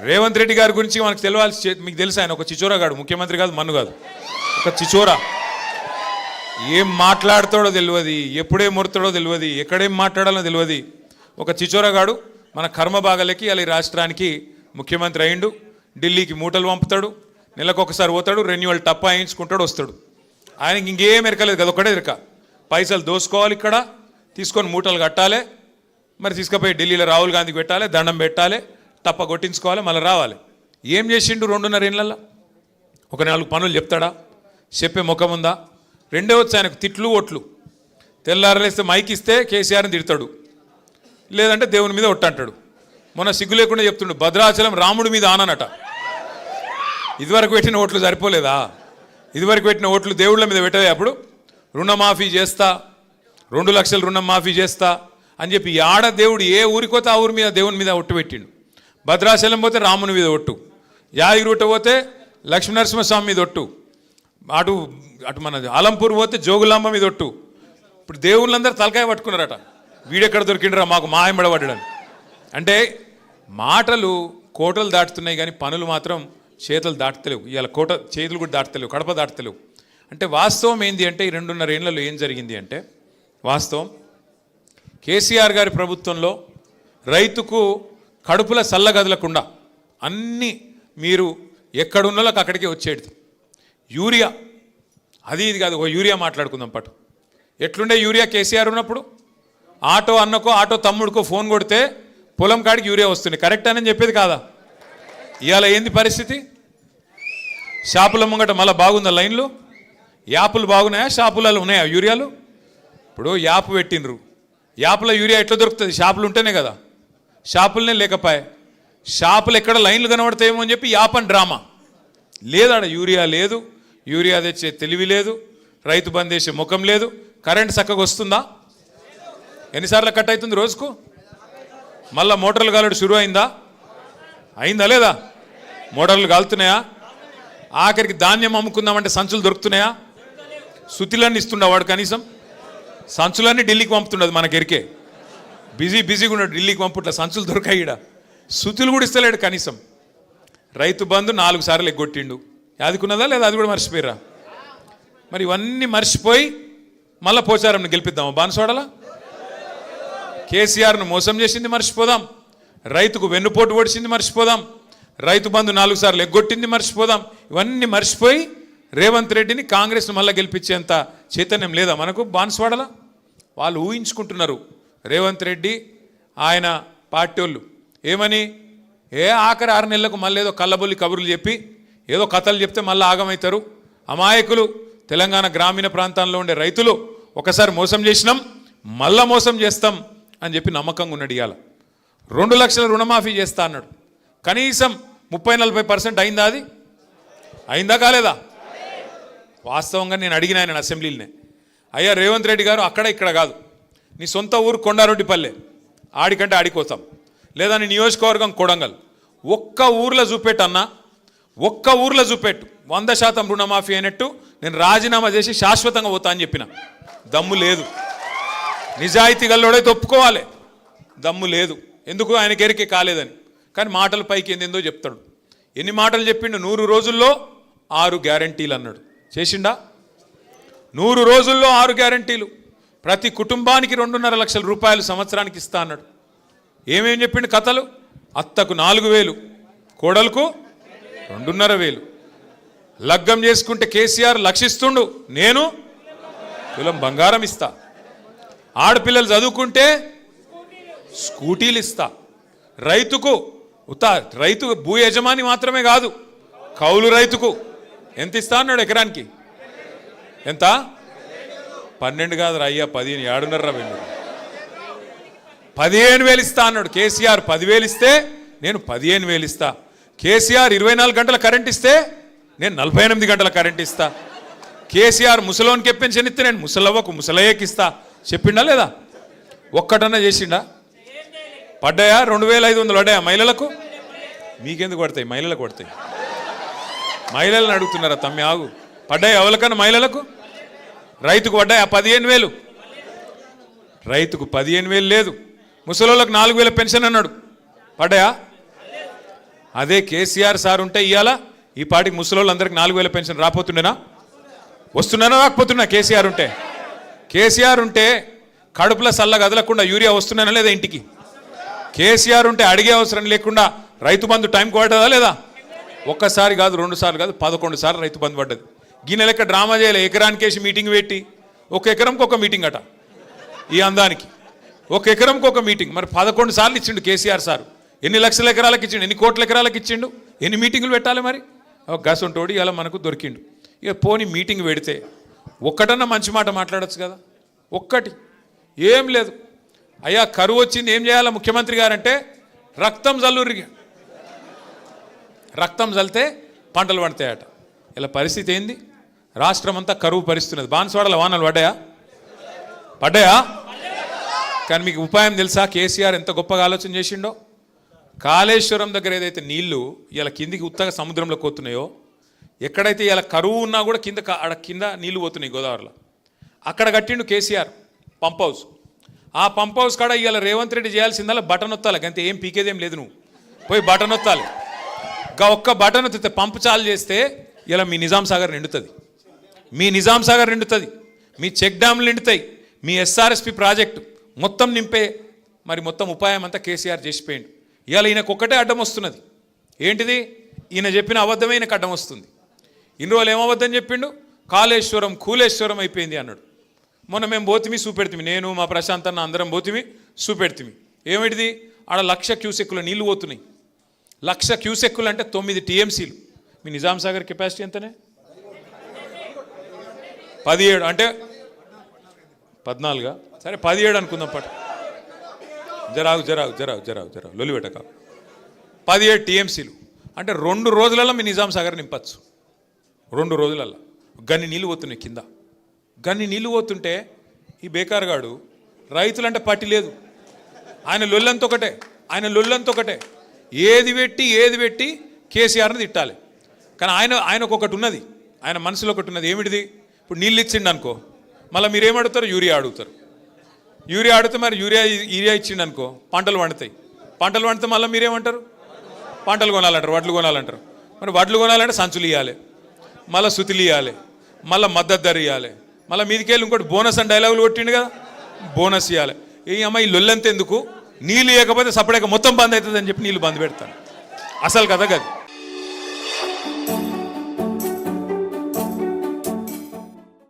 రేవంత్ రెడ్డి గారి గురించి మనకు తెలియాల్సి, మీకు తెలుసు ఆయన ఒక చిచోరాగాడు, ముఖ్యమంత్రి కాదు, మన్ను కాదు, ఒక చిచోరా. ఏం మాట్లాడతాడో తెలియదు, ఎప్పుడే ముడతాడో తెలియదు, ఎక్కడేం మాట్లాడాలో తెలియదు. ఒక చిచోరాగాడు మన కర్మ బాగలకి అలా ఈ రాష్ట్రానికి ముఖ్యమంత్రి అయిండు. ఢిల్లీకి మూటలు పంపుతాడు, నెలకు ఒకసారి పోతాడు, రెన్యువల్ టప్ప వేయించుకుంటాడు, వస్తాడు. ఆయనకి ఇంకేం ఎరకలేదు కదా, ఒకటే ఎరక, పైసలు దోసుకోవాలి, ఇక్కడ తీసుకొని మూటలు కట్టాలి, మరి తీసుకుపోయి ఢిల్లీలో రాహుల్ గాంధీకి పెట్టాలి, దండం పెట్టాలి, టప్ప కొట్టించుకోవాలి, మళ్ళీ రావాలి. ఏం చేసిండు 2.5 ఏళ్ళల్లో? ఒక 4 పనులు చెప్తాడా? చెప్పే ముఖం ఉందా? రెండే వచ్చి ఆయనకు తిట్లు ఒట్లు. తెల్లారలేస్తే మైక్ ఇస్తే కేసీఆర్ని తిడతాడు, లేదంటే దేవుని మీద ఒట్టంటాడు. మొన్న సిగ్గు లేకుండా చెప్తుండు, భద్రాచలం రాముడి మీద ఆననట. ఇదివరకు పెట్టిన ఓట్లు సరిపోలేదా? ఇదివరకు పెట్టిన ఓట్లు దేవుళ్ళ మీద పెట్టలే. అప్పుడు రుణమాఫీ చేస్తా, 2 లక్షలు రుణం మాఫీ చేస్తా అని చెప్పి ఆడ దేవుడు ఏ ఊరికోతే ఆ ఊరి మీద దేవుని మీద ఒట్టు పెట్టిండు. భద్రాచలం పోతే రాముని మీద ఒట్టు, యాదగిరిగుట్ట పోతే లక్ష్మీనరసింహస్వామి మీద ఒట్టు, అటు అటు మన ఆలంపూర్ పోతే జోగులాంబ మీద ఒట్టు. ఇప్పుడు దేవుళ్ళందరూ తలకాయ పట్టుకున్నారట, వీడెక్కడ దొరికిండ్రా మాకు మాయమడబడ్డాడని. అంటే మాటలు కోటలు దాటుతున్నాయి కానీ పనులు మాత్రం చేతులు దాటుతలేవు. ఇవాళ కోట చేతులు కూడా దాటుతలేవు, కడప దాటుతలేవు. అంటే వాస్తవం ఏంది అంటే ఈ 2.5 ఏళ్లలో ఏం జరిగింది అంటే, వాస్తవం కేసీఆర్ గారి ప్రభుత్వంలో రైతుకు కడుపుల సల్లగదలకుండా అన్నీ మీరు ఎక్కడున్నోళ్ళకి అక్కడికే వచ్చేది. యూరియా అది ఇది కాదు, ఒక యూరియా మాట్లాడుకుందాం పట్టు. ఎట్లుండే యూరియా కేసీఆర్ ఉన్నప్పుడు? ఆటో అన్నకో ఆటో తమ్ముడికో ఫోన్ కొడితే పొలం కాడికి యూరియా వస్తుంది, కరెక్ట్ అని చెప్పేది కాదా? ఇవాళ ఏంది పరిస్థితి? షాపుల ముంగట మళ్ళీ బాగుందా లైన్లు? యాపులు బాగున్నాయా? షాపులలో ఉన్నాయా యూరియాలు? ఇప్పుడు యాప్ పెట్టినరు, యాప్లో యూరియా ఎట్లా దొరుకుతుంది? షాపులు ఉంటేనే కదా. షాపులనే లేకపోయా, షాపులు ఎక్కడ లైన్లు కనబడతాయేమో అని చెప్పి యాప్ అని డ్రామా. లేదాడ యూరియా లేదు, యూరియా తెచ్చే తెలివి లేదు, రైతు బంద్ చేసే ముఖం లేదు. కరెంట్ చక్కగా వస్తుందా? ఎన్నిసార్లు కట్ అవుతుంది రోజుకు? మళ్ళీ మోటార్లు కాలడు షురు అయిందా? అయిందా లేదా? మోటార్లు కాలుతున్నాయా? ఆఖరికి ధాన్యం అమ్ముకుందామంటే సంచులు దొరుకుతున్నాయా? సుతిలన్నీ ఇస్తుండ వాడు, కనీసం సంచులన్నీ ఢిల్లీకి పంపుతుండదు. మనకెరికే బిజీగా ఉన్నాడు, ఢిల్లీకి పంపుట్లా సంచులు దొరకాయిడ, సుతులు కూడా ఇస్తలేడు కనీసం. రైతు బంధు 4 సార్లు ఎగ్గొట్టిండు, యాదుకున్నదా లేదా? అది కూడా మర్చిపోయారా? మరి ఇవన్నీ మర్చిపోయి మళ్ళీ పోచారంని గెలిపిద్దామా? బాన్సోడలా కేసీఆర్ను మోసం చేసింది మర్చిపోదాం, రైతుకు వెన్నుపోటు పొడిచింది మర్చిపోదాం, రైతు బంధు 4 సార్లు ఎగ్గొట్టింది మర్చిపోదాం. ఇవన్నీ మర్చిపోయి రేవంత్ రెడ్డిని కాంగ్రెస్ను మళ్ళీ గెలిపించేంత చైతన్యం లేదా మనకు? బాన్స్వాడలా వాళ్ళు ఊహించుకుంటున్నారు. రేవంత్ రెడ్డి ఆయన పార్టీ వాళ్ళు ఏమని, ఆఖరి 6 నెలలకు మళ్ళీ ఏదో కళ్ళబొల్లి కబుర్లు చెప్పి ఏదో కథలు చెప్తే మళ్ళీ ఆగమవుతారు. అమాయకులు తెలంగాణ గ్రామీణ ప్రాంతాల్లో ఉండే రైతులు ఒకసారి మోసం చేసినాం, మళ్ళా మోసం చేస్తాం అని చెప్పి నమ్మకంగా ఉన్నాడు. ఇవాళ 2 లక్షల రుణమాఫీ చేస్తా అన్నాడు. కనీసం 30-40% అయిందా? అది అయిందా కాలేదా? వాస్తవంగా నేను అడిగిన ఆయన అసెంబ్లీలోనే, అయ్యా రేవంత్ రెడ్డి గారు అక్కడ ఇక్కడ కాదు, నీ సొంత ఊరు కొండారెడ్డిపల్లె, ఆడికంటే ఆడికోతాం, లేదా నీ నియోజకవర్గం కొడంగల్, ఒక్క ఊర్లో చూపెట్టు అన్నా, ఒక్క ఊర్లో చూపెట్టు 100% రుణమాఫీ అయినట్టు నేను రాజీనామా చేసి శాశ్వతంగా పోతా అని చెప్పిన. దమ్ము లేదు. నిజాయితీ గల్లోడైతే ఒప్పుకోవాలి, దమ్ము లేదు. ఎందుకు? ఆయనకి ఎరికే కాలేదని. కానీ మాటల పైకి ఏందేందో చెప్తాడు. ఎన్ని మాటలు చెప్పిండు? 100 రోజుల్లో 6 గ్యారంటీలు అన్నాడు. చేసిండా? 100 రోజుల్లో 6 గ్యారంటీలు. ప్రతి కుటుంబానికి 2.5 లక్షల రూపాయలు సంవత్సరానికి ఇస్తా అన్నాడు. ఏమేం చెప్పిండు కథలు? అత్తకు 4,000, కోడలకు 2,500. లగ్గం చేసుకుంటే కేసీఆర్ లక్షిస్తుండు, నేను తులం బంగారం ఇస్తా. ఆడపిల్లలు చదువుకుంటే స్కూటీలు ఇస్తా. రైతుకు రైతు భూ యజమాని మాత్రమే కాదు, కౌలు రైతుకు ఎంత ఇస్తా అన్నాడు? ఎకరానికి ఎంత? 12 కాదు అయ్యా, 15. 7.5 15,000 ఇస్తా అన్నాడు. కేసీఆర్ 10,000 ఇస్తే నేను 15,000 ఇస్తా. కేసీఆర్ 24 గంటల కరెంట్ ఇస్తే నేను 48 గంటల కరెంట్ ఇస్తా. కేసీఆర్ ముసలోనికి పెన్షన్ ఇస్తే నేను ముసలవ్వకు ముసలయ్యకి ఇస్తా. చెప్పిండా లేదా? ఒక్కటన్నా చేసిండా? పడ్డాయా? 2,500 పడ్డాయా మహిళలకు? మీకెందుకు పడతాయి? మహిళలకు పడతాయి. మహిళలను అడుగుతున్నారా? తమ్మి ఆగు. పడ్డాయి ఎవరికన్నా మహిళలకు? రైతుకు పడ్డాయా? 15,000. రైతుకు 15,000 లేదు. ముసలోళ్ళకు 4,000 పెన్షన్ అన్నాడు, పడ్డాయా? అదే కేసీఆర్ సార్ ఉంటే ఇవాళ ఈ పాటికి ముసలోళ్ళందరికీ 4,000 పెన్షన్ రాపోతుండేనా? వస్తున్నానా రాకపోతున్నా? కేసీఆర్ ఉంటే కడుపులో సల్ల కదలకుండా యూరియా వస్తున్నానా లేదా ఇంటికి? కేసీఆర్ ఉంటే అడిగే అవసరం లేకుండా రైతు బంధు టైంకి పడ్డదా లేదా? ఒక్కసారి కాదు, 2 సార్లు కాదు, 11 సార్లు రైతు బంధు పడ్డది. గిన్నె లెక్క డ్రామా చేయలే. ఎకరానికేసి మీటింగ్ పెట్టి ఒక ఎకరంకి ఒక మీటింగ్ అట. ఈ అందానికి ఒక ఎకరంకి ఒక మీటింగ్. మరి 11 సార్లు ఇచ్చిండు కేసీఆర్ సార్. ఎన్ని లక్షల ఎకరాలకు ఇచ్చిండు, ఎన్ని కోట్ల ఎకరాలకు ఇచ్చిండు, ఎన్ని మీటింగులు పెట్టాలి? మరి గసంటోడి ఇలా మనకు దొరికిండు. ఇక పోని మీటింగ్ పెడితే ఒక్కటన్నా మంచి మాట మాట్లాడచ్చు కదా. ఒక్కటి ఏం లేదు. అయ్యా కరువు వచ్చింది, ఏం చేయాలా ముఖ్యమంత్రి గారంటే రక్తం జల్లుర్రి, రక్తం జల్లితే పంటలు పండుతాయట. ఇలా పరిస్థితి ఏంది? రాష్ట్రం అంతా కరువు పరిస్థితున్నది. బాన్స్వాడల వానలు పడ్డాయా? కానీ మీకు ఉపాయం తెలుసా? కేసీఆర్ ఎంత గొప్పగా ఆలోచన చేసిండో. కాళేశ్వరం దగ్గర ఏదైతే నీళ్లు ఇలా కిందికి ఉత్తగా సముద్రంలోకి పోతున్నాయో, ఎక్కడైతే ఇలా కరువు ఉన్నా కూడా కింద నీళ్లు పోతున్నాయి గోదావరిలో, అక్కడ కట్టిండు కేసీఆర్ పంప్ హౌస్. ఆ పంప్ హౌస్ కాడ ఇవాళ రేవంత్ రెడ్డి చేయాల్సిందల్లా బటన్ ఒత్తాలి, అంతే. ఏం పీకేదేం లేదు, నువ్వు పోయి బటన్ ఒత్తాలి. ఒక్క బటన్ ఒత్తితే పంప్ చాలు చేస్తే ఇలా మీ నిజాం సాగర్ నిండుతుంది, మీ చెక్ డ్యామ్లు నిండుతాయి, మీ ఎస్ఆర్ఎస్పి ప్రాజెక్టు మొత్తం నింపే. మరి మొత్తం ఉపాయం అంతా కేసీఆర్ చేసిపోయిండు. ఇవాళ ఈయనకు ఒక్కటే అడ్డం వస్తున్నది. ఏంటిది? ఈయన చెప్పిన అబద్ధమైన అడ్డం వస్తుంది. ఇన్ని రోజులు ఏమబద్ధం చెప్పిండు? కాళేశ్వరం కూలేశ్వరం అయిపోయింది అన్నాడు. మొన్న మేము పోతిమి చూపెడుతుంది, నేను మా ప్రశాంత్ అన్న అందరం పోతిమి చూపెడుతుంది. ఏమిటిది? ఆడ 1,00,000 క్యూసెక్కుల నీళ్లు పోతున్నాయి. 1,00,000 క్యూసెక్కులు అంటే 9 టీఎంసీలు. మీ నిజాం సాగర్ కెపాసిటీ ఎంతనే? 17 అంటే 14, సరే 17 అనుకుందాం. జరాగు లొలి పెట్టక. 17 టీఎంసీలు అంటే 2 రోజులలో మీ నిజాం సాగర్ నింపచ్చు. 2 రోజులలో గన్ని నీళ్ళు పోతున్నాయి కింద. గన్ని నీళ్ళు పోతుంటే ఈ బేకార్గాడు రైతులంటే పట్టి లేదు. ఆయన లొల్లంత ఒకటే. ఏది పెట్టి కేసీఆర్ని తిట్టాలి. కానీ ఆయనకు ఒకటి ఉన్నది, ఆయన మనసులో ఒకటి ఉన్నది. ఏమిటిది? ఇప్పుడు నీళ్ళు ఇచ్చిండు అనుకో, మళ్ళీ మీరేమడుగుతారు? యూరియా అడిగితే మరి యూరియా ఇచ్చిండు అనుకో, పంటలు పండితే మళ్ళీ మీరేమంటారు? పంటలు కొనాలంటారు, వడ్లు కొనాలంటారు. మరి వడ్లు కొనాలంటే సంచులు ఇవ్వాలి, మళ్ళీ సుతులు ఇవ్వాలి, మళ్ళీ మద్దతు ధర ఇవ్వాలి, మళ్ళీ మీదికెళ్ళి ఇంకోటి బోనస్ అని డైలాగులు కొట్టిండు కదా, బోనస్ ఇవ్వాలి. ఈ అమ్మాయి లొల్లంత ఎందుకు? నీళ్ళు ఇవ్వకపోతే సపరేట్గా మొత్తం బంద్ అవుతుంది అని చెప్పి నీళ్ళు బంద్ పెడతాను. అసలు కదా గది.